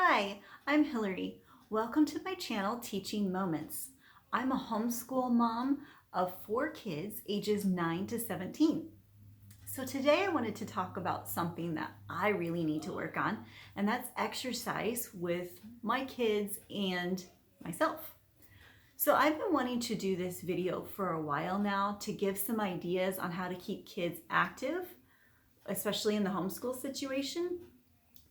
Hi, I'm Hillary. Welcome to my channel, Teaching Moments. I'm a homeschool mom of 4 kids ages 9 to 17. So today I wanted to talk about something that I really need to work on, and that's exercise with my kids and myself. So I've been wanting to do this video for a while now to give some ideas on how to keep kids active, especially in the homeschool situation.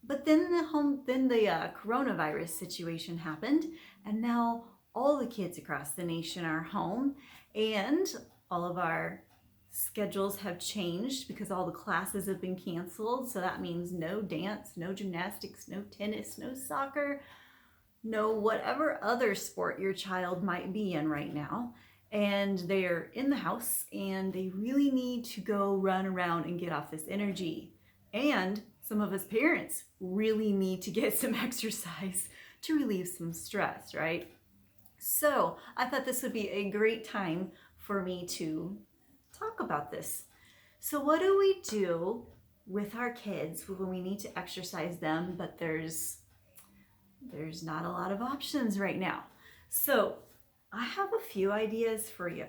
But then the coronavirus situation happened, and now all the kids across the nation are home, and all of our schedules have changed because all the classes have been canceled. So that means no dance, no gymnastics, no tennis, no soccer, no whatever other sport your child might be in right now. And they're in the house and they really need to go run around and get off this energy. And some of us parents really need to get some exercise to relieve some stress, right? So I thought this would be a great time for me to talk about this. So what do we do with our kids when we need to exercise them, but there's not a lot of options right now? So I have a few ideas for you.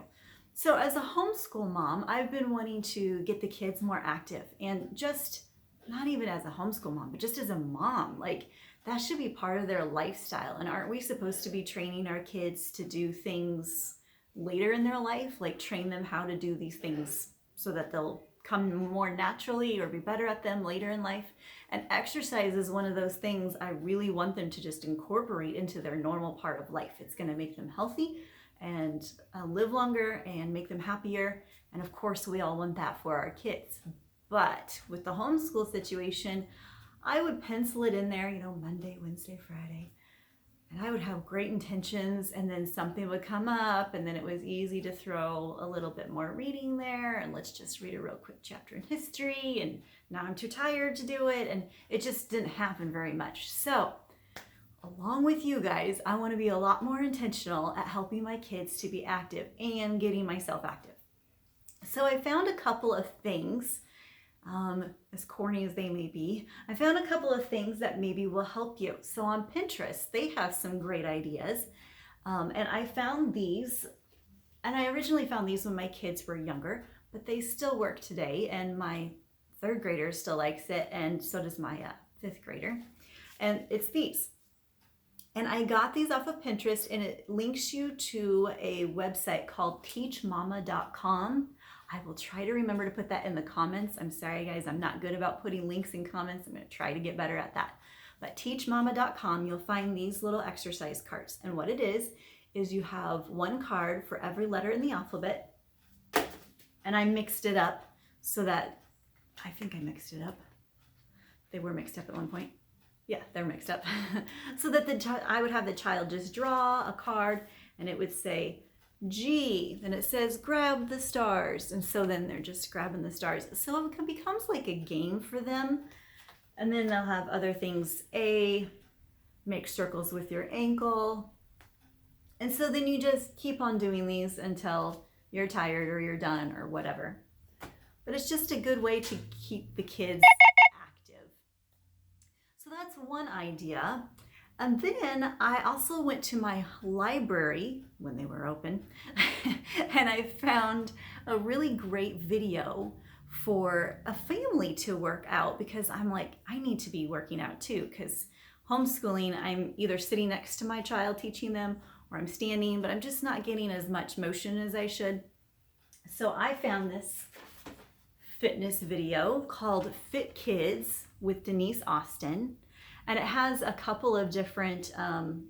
So as a homeschool mom, I've been wanting to get the kids more active, and just not even as a homeschool mom, but just as a mom, like that should be part of their lifestyle. And aren't we supposed to be training our kids to do things later in their life, like train them how to do these things so that they'll come more naturally or be better at them later in life? And exercise is one of those things I really want them to just incorporate into their normal part of life. It's going to make them healthy and live longer and make them happier. And of course, we all want that for our kids. But with the homeschool situation, I would pencil it in there, Monday, Wednesday, Friday. And I would have great intentions, and then something would come up, and then it was easy to throw a little bit more reading there, and let's just read a real quick chapter in history, and now I'm too tired to do it, and it just didn't happen very much. So along with you guys, I want to be a lot more intentional at helping my kids to be active and getting myself active. So I found a couple of things, as corny as they may be, I found a couple of things that maybe will help you. So on Pinterest, they have some great ideas. And I found these, and I originally found these when my kids were younger, but they still work today. And my 3rd grader still likes it, and so does my 5th grader. And it's these. And I got these off of Pinterest, and it links you to a website called teachmama.com. I will try to remember to put that in the comments. I'm sorry, guys, I'm not good about putting links in comments. I'm going to try to get better at that. But teachmama.com, you'll find these little exercise cards. And what it is you have one card for every letter in the alphabet. And I mixed it up so that, I think I mixed it up. They were mixed up at one point. Yeah, they're mixed up. So that I would have the child just draw a card, and it would say G, then it says grab the stars, and so then they're just grabbing the stars. So it becomes like a game for them. And then they'll have other things. A, make circles with your ankle. And so then you just keep on doing these until you're tired or you're done or whatever. But it's just a good way to keep the kids active. So that's one idea. And then I also went to my library when they were open and I found a really great video for a family to work out, because I'm like, I need to be working out too, because homeschooling, I'm either sitting next to my child teaching them or I'm standing, but I'm just not getting as much motion as I should. So I found this fitness video called Fit Kids with Denise Austin. And it has a couple of different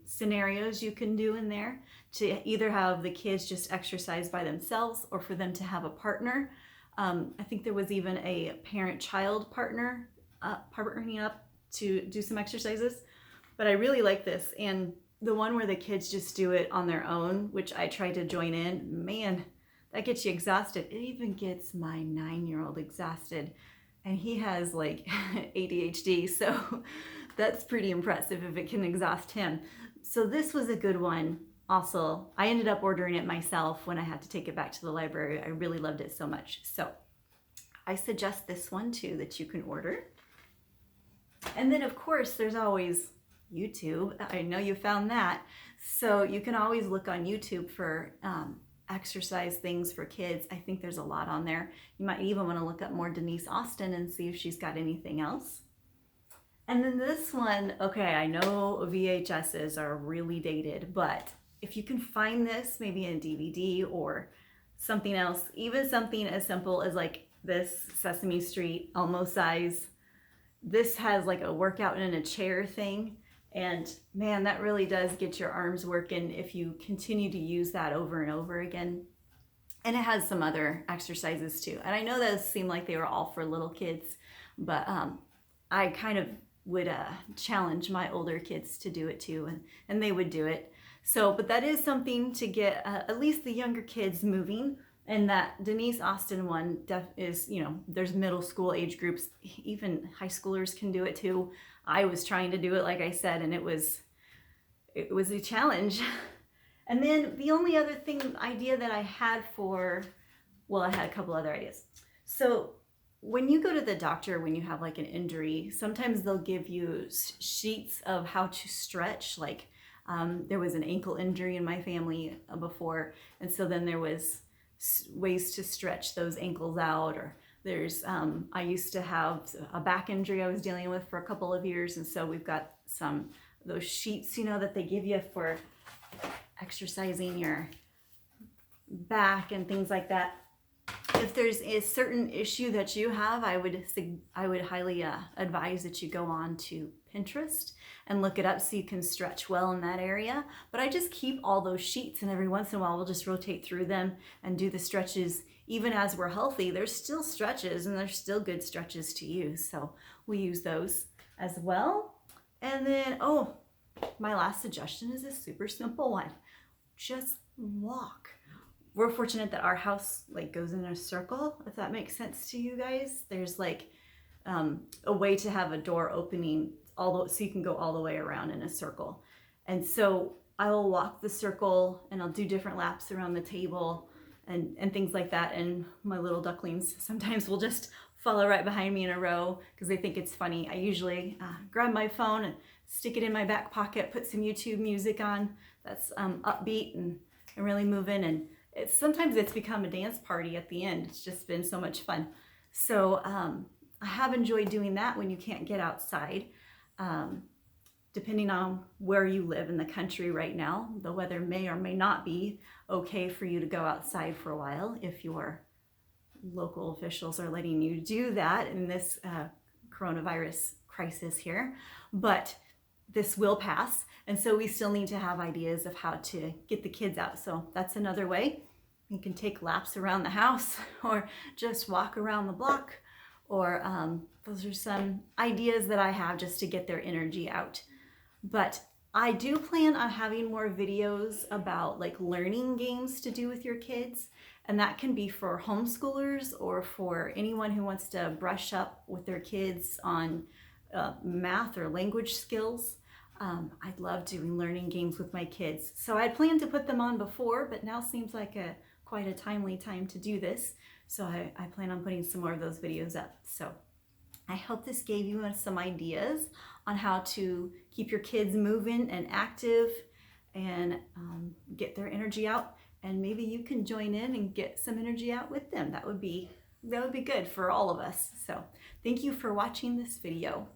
scenarios you can do in there to either have the kids just exercise by themselves or for them to have a partner. I think there was even a parent-child partner partnering up to do some exercises. But I really like this. And the one where the kids just do it on their own, which I tried to join in, man, that gets you exhausted. It even gets my 9-year-old exhausted. And he has like ADHD, so that's pretty impressive if it can exhaust him. So this was a good one. Also, I ended up ordering it myself when I had to take it back to the library. I really loved it so much. So I suggest this one too that you can order. And then of course, there's always YouTube. I know you found that. So you can always look on YouTube for exercise things for kids. I think there's a lot on there. You might even want to look up more Denise Austin and see if she's got anything else. And then this one, okay, I know VHSs are really dated, but if you can find this maybe in DVD or something else, even something as simple as like this Sesame Street Elmo size, this has like a workout in a chair thing. And man, that really does get your arms working if you continue to use that over and over again. And it has some other exercises too. And I know those seem like they were all for little kids, but I kind of would challenge my older kids to do it too, and they would do it. So, but that is something to get at least the younger kids moving. And that Denise Austin one is, you know, there's middle school age groups, even high schoolers can do it too. I was trying to do it, like I said, and it was a challenge. And then the only other idea that I had well, I had a couple other ideas. So when you go to the doctor, when you have like an injury, sometimes they'll give you sheets of how to stretch. Like there was an ankle injury in my family before. And so then there was ways to stretch those ankles out, or there's I used to have a back injury I was dealing with for a couple of years, and so we've got some of those sheets, you know, that they give you for exercising your back and things like that. If there's a certain issue that you have, I would highly advise that you go on to Pinterest and look it up so you can stretch well in that area. But I just keep all those sheets, and every once in a while we'll just rotate through them and do the stretches. Even as we're healthy, there's still stretches, and there's still good stretches to use. So we use those as well. And then, oh, my last suggestion is a super simple one. Just walk. We're fortunate that our house like goes in a circle, if that makes sense to you guys. There's like a way to have a door opening so you can go all the way around in a circle. And so I will walk the circle and I'll do different laps around the table and things like that. And my little ducklings sometimes will just follow right behind me in a row because they think it's funny. I usually grab my phone and stick it in my back pocket, put some YouTube music on that's upbeat and really moving. And sometimes it's become a dance party at the end. It's just been so much fun. So I have enjoyed doing that when you can't get outside. Depending on where you live in the country right now, the weather may or may not be okay for you to go outside for a while if your local officials are letting you do that in this coronavirus crisis here. But this will pass, and so we still need to have ideas of how to get the kids out. So that's another way. You can take laps around the house or just walk around the block, or those are some ideas that I have just to get their energy out. But I do plan on having more videos about like learning games to do with your kids, and that can be for homeschoolers or for anyone who wants to brush up with their kids on math or language skills. I'd love doing learning games with my kids. So I'd planned to put them on before, but now seems like quite a timely time to do this. So I plan on putting some more of those videos up. So I hope this gave you some ideas on how to keep your kids moving and active and get their energy out. And maybe you can join in and get some energy out with them. That would be good for all of us. So thank you for watching this video.